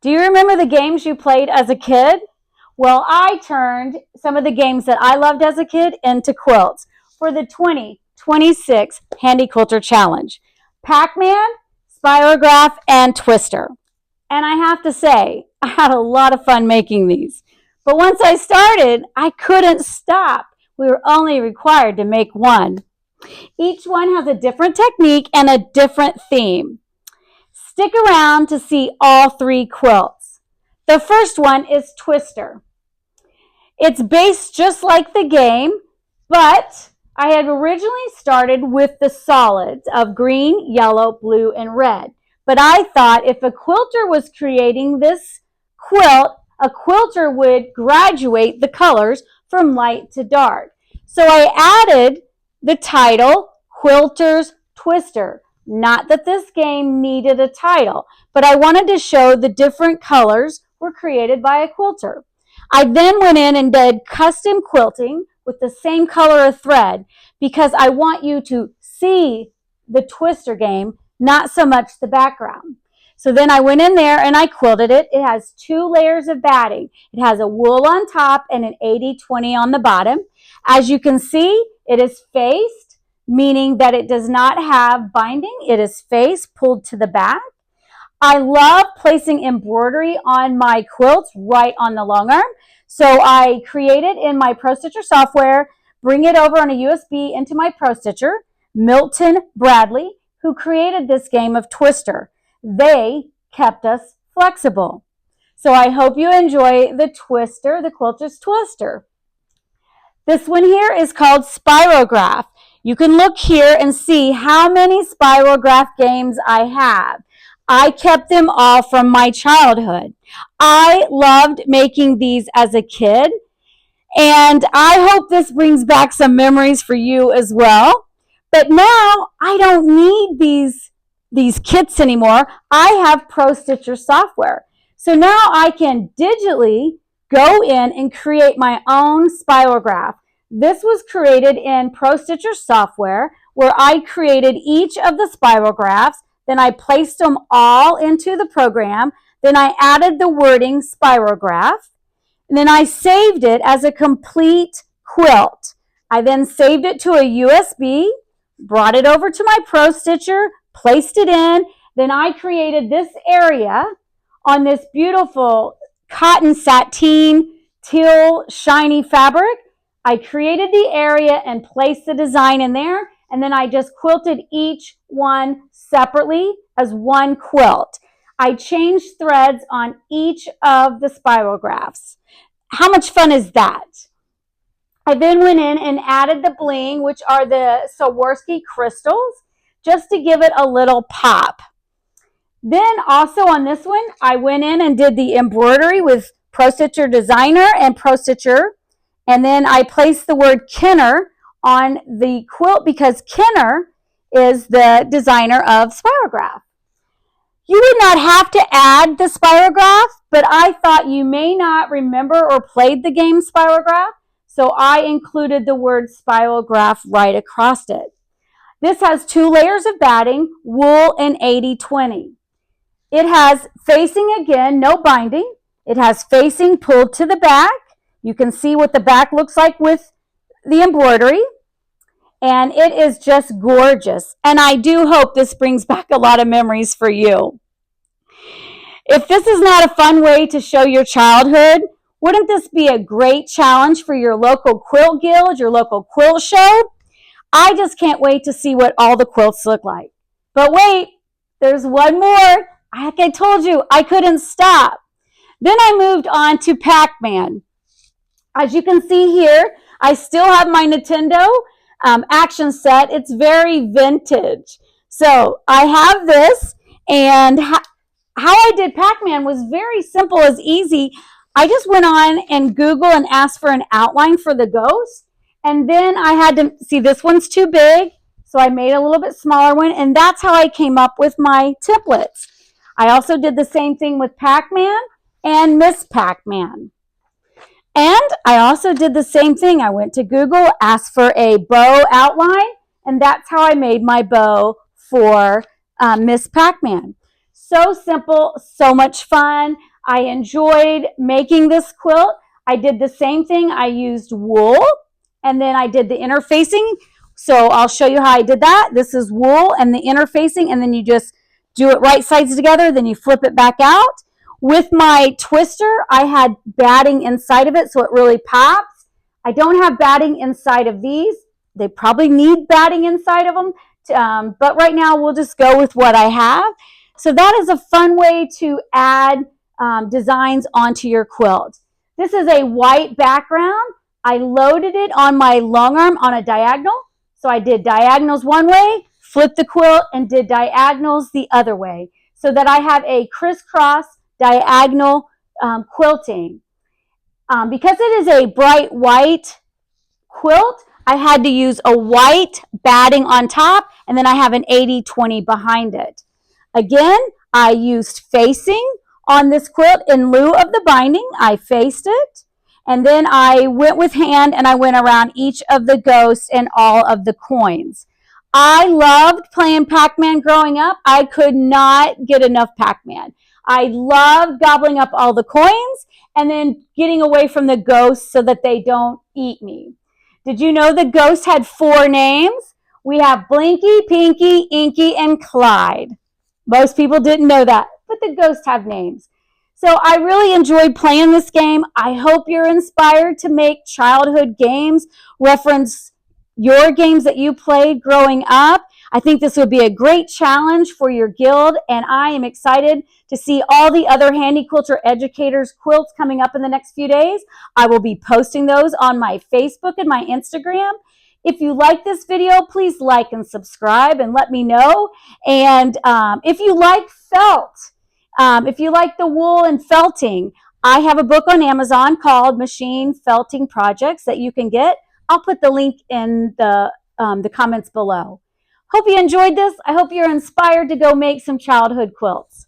Do you remember the games you played as a kid? Well, I turned some of the games that I loved as a kid into quilts for the 2026 Handi Quilter Challenge. Pac-Man, Spirograph, and Twister. And I have to say, I had a lot of fun making these. But once I started, I couldn't stop. We were only required to make one. Each one has a different technique and a different theme. Stick around to see all three quilts. The first one is Twister. It's based just like the game, but I had originally started with the solids of green, yellow, blue, and red. But I thought if a quilter was creating this quilt, a quilter would graduate the colors from light to dark. So I added the title, Quilter's Twister. Not that this game needed a title, but I wanted to show the different colors were created by a quilter. I then went in and did custom quilting with the same color of thread because I want you to see the Twister game, not so much the background. So then I went in there and I quilted it. It has 2 layers of batting. It has a wool on top and an 80-20 on the bottom. As you can see, it is faced, meaning that it does not have binding. It is faced, pulled to the back. I love placing embroidery on my quilts right on the long arm. So I create it in my Pro Stitcher software, bring it over on a USB into my Pro Stitcher. Milton Bradley, who created this game of Twister. They kept us flexible. So I hope you enjoy the Twister, the Quilter's Twister. This one here is called Spirograph. You can look here and see how many Spirograph games I have. I kept them all from my childhood. I loved making these as a kid, and I hope this brings back some memories for you as well. But now I don't need these kits anymore. I have Pro Stitcher software. So now I can digitally go in and create my own Spirograph. This was created in Pro Stitcher software where I created each of the Spirographs. Then I placed them all into the program. Then I added the wording Spirograph. And then I saved it as a complete quilt. I then saved it to a USB, brought it over to my Pro Stitcher, placed it in. Then I created this area on this beautiful cotton sateen teal shiny fabric. I created the area and placed the design in there. And then I just quilted each one separately as one quilt. I changed threads on each of the Spirographs. How much fun is that? I then went in and added the bling, which are the Swarovski crystals, just to give it a little pop. Then also on this one, I went in and did the embroidery with Pro Stitcher Designer and Pro Stitcher. And then I placed the word Kenner on the quilt because Kenner is the designer of Spirograph. You would not have to add the Spirograph, but I thought you may not remember or played the game Spirograph, so I included the word Spirograph right across it. This has 2 layers of batting, wool and 80-20. It has facing again, no binding. It has facing pulled to the back. You can see what the back looks like with the embroidery. And it is just gorgeous. And I do hope this brings back a lot of memories for you. If this is not a fun way to show your childhood, wouldn't this be a great challenge for your local quilt guild, your local quilt show? I just can't wait to see what all the quilts look like. But wait, there's one more. Like I told you, I couldn't stop. Then I moved on to Pac-Man. As you can see here, I still have my Nintendo action set. It's very vintage. So I have this, and how I did Pac-Man was very simple as easy. I just went on and Google and asked for an outline for the ghost. And then I had to see this one's too big, so I made a little bit smaller one, and that's how I came up with my templates. I also did the same thing with Pac-Man and Miss Pac-Man. And I also did the same thing. I went to Google, asked for a bow outline, and that's how I made my bow for Miss Pac-Man. So simple, so much fun. I enjoyed making this quilt. I did the same thing. I used wool, and then I did the interfacing. So I'll show you how I did that. This is wool and the interfacing, and then you just do it right sides together, then you flip it back out. With my twister, I had batting inside of it, so it really pops. I don't have batting inside of these. They probably need batting inside of them, but right now we'll just go with what I have. So that is a fun way to add designs onto your quilt. This is a white background. I loaded it on my long arm on a diagonal. So I did diagonals one way, flipped the quilt, and did diagonals the other way, so that I have a crisscross diagonal quilting. Because it is a bright white quilt, I had to use a white batting on top, and then I have an 80-20 behind it. Again, I used facing on this quilt in lieu of the binding. I faced it, and then I went with hand, and I went around each of the ghosts and all of the coins. I loved playing Pac-Man growing up. I could not get enough Pac-Man. I loved gobbling up all the coins and then getting away from the ghosts so that they don't eat me. Did you know the ghosts had 4 names? We have Blinky, Pinky, Inky, and Clyde. Most people didn't know that, but the ghosts have names. So I really enjoyed playing this game. I hope you're inspired to make childhood games, reference your games that you played growing up. I think this would be a great challenge for your guild, and I am excited to see all the other Handi Quilter educators' quilts coming up in the next few days. I will be posting those on my Facebook and my Instagram. If you like this video, please like and subscribe and let me know. And if you like felt, if you like the wool and felting, I have a book on Amazon called Machine Felting Projects that you can get. I'll put the link in the comments below. Hope you enjoyed this. I hope you're inspired to go make some childhood quilts.